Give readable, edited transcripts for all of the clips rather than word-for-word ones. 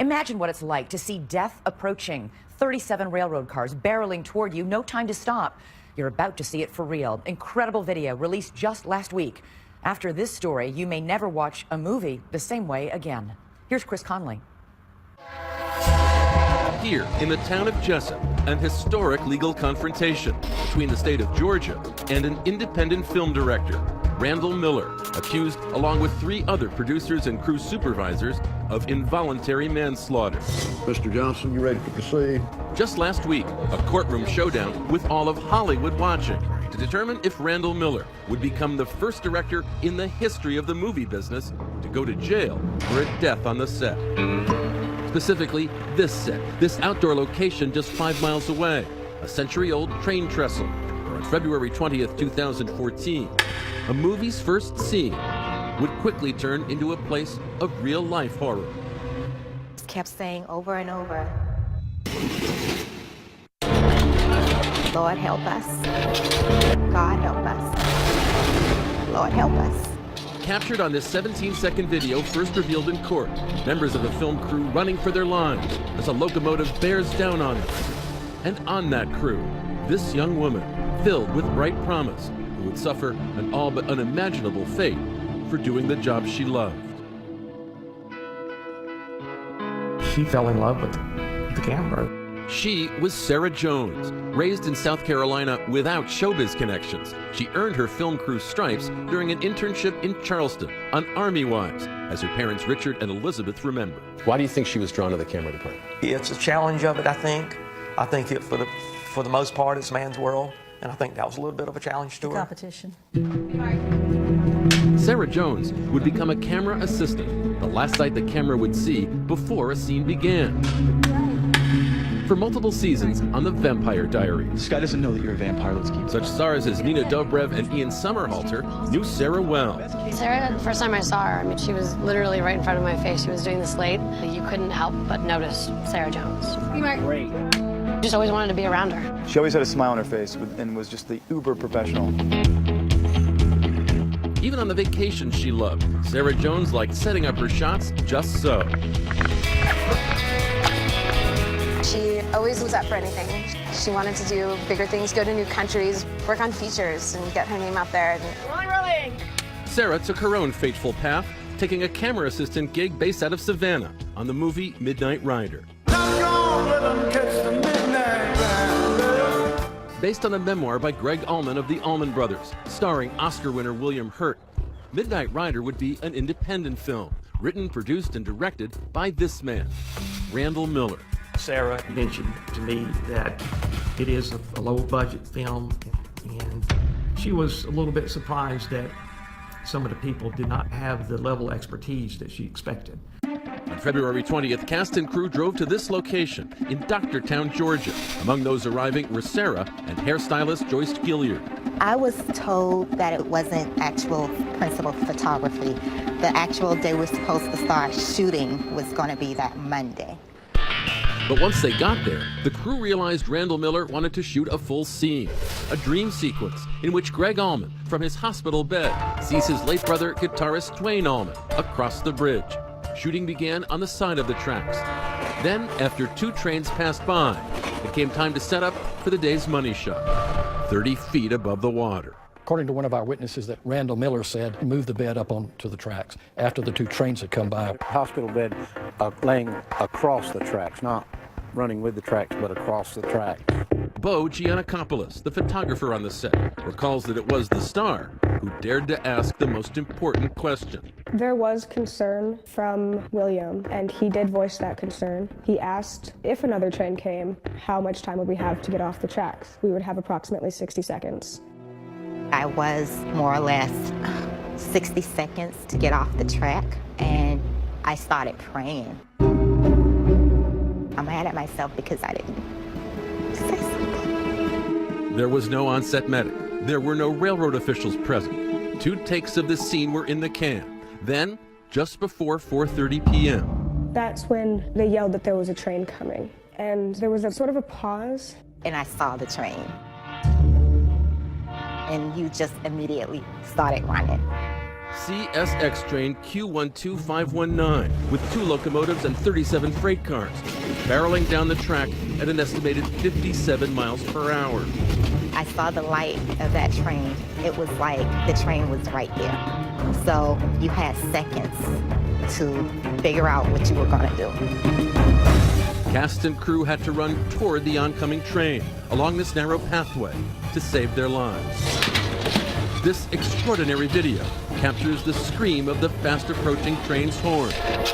Imagine what it's like to see death approaching. 37 railroad cars barreling toward you, no time to stop. You're about to see it for real. Incredible video released just last week. After this story, you may never watch a movie the same way again. Here's Chris Conley. Here in the town of Jessup, an historic legal confrontation between the state of Georgia and an independent film director, Randall Miller, accused along with 3 other producers and crew supervisors of involuntary manslaughter. Mr. Johnson, you ready to proceed? Just last week, a courtroom showdown with all of Hollywood watching to determine if Randall Miller would become the first director in the history of the movie business to go to jail for a death on the set. Specifically, this set, this outdoor location just 5 miles away, a century-old train trestle, where on February 20th, 2014, a movie's first scene would quickly turn into a place of real-life horror. Kept saying over and over, Lord help us, God help us, Lord help us. Captured on this 17-second video first revealed in court, members of the film crew running for their lives as a locomotive bears down on them. And on that crew, this young woman, filled with bright promise, who would suffer an all but unimaginable fate for doing the job she loved. She fell in love with the camera. She was Sarah Jones, raised in South Carolina without showbiz connections. She earned her film crew stripes during an internship in Charleston on Army Wives, as her parents Richard and Elizabeth remember. Why do you think she was drawn to the camera department? It's a challenge of it, I think. I think it, for the most part, it's man's world, and I think that was a little bit of a challenge to her. Competition. Sarah Jones would become a camera assistant, the last sight the camera would see before a scene began. For multiple seasons on The Vampire Diaries. This guy doesn't know that you're a vampire. Let's keep Such stars as Nina Dobrev and Ian Somerhalder knew Sarah well. Sarah, the first time I saw her, I mean, she was literally right in front of my face. She was doing the slate. You couldn't help but notice Sarah Jones. great. Just always wanted to be around her. She always had a smile on her face and was just the uber professional. Even on the vacations she loved, Sarah Jones liked setting up her shots just so. She always was up for anything. She wanted to do bigger things, go to new countries, work on features, and get her name out there. Rolling! Sarah took her own fateful path, taking a camera assistant gig based out of Savannah on the movie Midnight Rider. Based on a memoir by Greg Allman of the Allman Brothers, starring Oscar winner William Hurt, Midnight Rider would be an independent film, written, produced, and directed by this man, Randall Miller. Sarah mentioned to me that it is a low-budget film, and she was a little bit surprised that some of the people did not have the level of expertise that she expected. On February 20th, cast and crew drove to this location in Doctortown, Georgia. Among those arriving were Sarah and hairstylist Joyce Gilliard. I was told that it wasn't actual principal photography. The actual day we're supposed to start shooting was going to be that Monday. But once they got there, the crew realized Randall Miller wanted to shoot a full scene, a dream sequence in which Greg Allman, from his hospital bed, sees his late brother, guitarist Dwayne Allman, across the bridge. Shooting began on the side of the tracks. Then, after 2 trains passed by, it came time to set up for the day's money shot, 30 feet above the water. According to one of our witnesses, that Randall Miller said, move the bed up onto the tracks after the 2 trains had come by. Hospital bed laying across the tracks, not running with the tracks, but across the tracks. Bo Giannakopoulos, the photographer on the set, recalls that it was the star who dared to ask the most important question. There was concern from William, and he did voice that concern. He asked if another train came, how much time would we have to get off the tracks? We would have approximately 60 seconds. I was more or less 60 seconds to get off the track, and I started praying. I'm mad at myself because I didn't say something. There was no on-set medic. There were no railroad officials present. 2 takes of the scene were in the can. Then, just before 4:30 p.m. That's when they yelled that there was a train coming, and there was a sort of a pause. And I saw the train. And you just immediately started running. CSX train Q12519 with 2 locomotives and 37 freight cars, barreling down the track at an estimated 57 miles per hour. I saw the light of that train. It was like the train was right there. So you had seconds to figure out what you were going to do. Cast and crew had to run toward the oncoming train along this narrow pathway to save their lives. This extraordinary video captures the scream of the fast-approaching train's horn as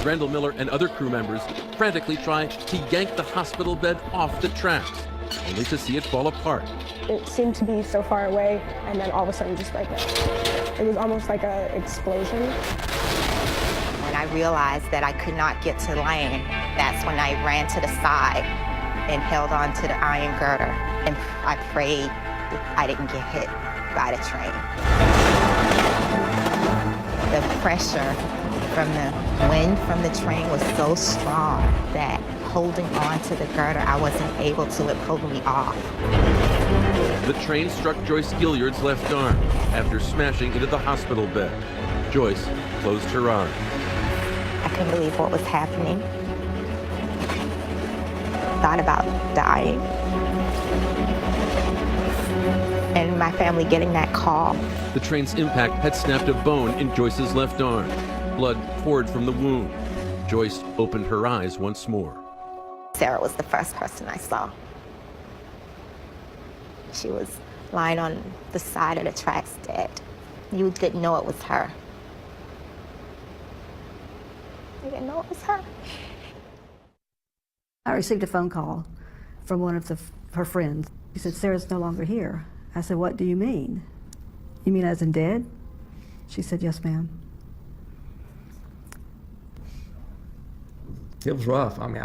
Randall Miller and other crew members frantically try to yank the hospital bed off the tracks, only to see it fall apart. It seemed to be so far away, and then all of a sudden just right there. It was almost like an explosion. When I realized that I could not get to land, that's when I ran to the side and held on to the iron girder, and I prayed I didn't get hit by the train. The pressure from the wind from the train was so strong that holding on to the girder, I wasn't able to. It pulled me off. The train struck Joyce Gilliard's left arm after smashing into the hospital bed. Joyce closed her eyes. I couldn't believe what was happening. Thought about dying. And my family getting that call. The train's impact had snapped a bone in Joyce's left arm. Blood poured from the wound. Joyce opened her eyes once more. Sarah was the first person I saw. She was lying on the side of the tracks dead. You didn't know it was her. You didn't know it was her. I received a phone call from one of her friends. She said, "Sarah's no longer here." I said, "What do you mean? You mean as in dead?" She said, "Yes, ma'am." It was rough. I mean,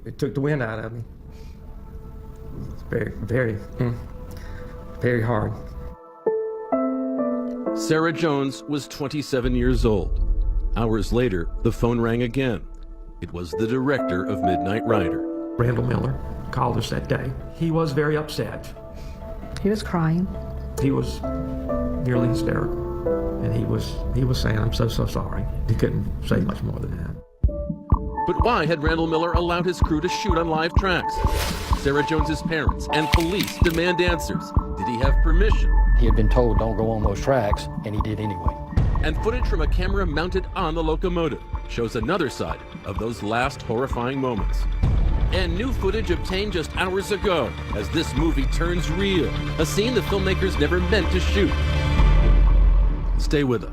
it took the wind out of me. It's very hard. Sarah Jones was 27 years old. Hours later, the phone rang again. It was the director of Midnight Rider. Randall Miller called us that day. He was very upset. He was crying. He was nearly hysterical. And he was saying, "I'm so sorry." He couldn't say much more than that. But why had Randall Miller allowed his crew to shoot on live tracks? Sarah Jones's parents and police demand answers. Did he have permission? He had been told don't go on those tracks, and he did anyway. And footage from a camera mounted on the locomotive shows another side of those last horrifying moments. And new footage obtained just hours ago as this movie turns real, a scene the filmmakers never meant to shoot. Stay with us.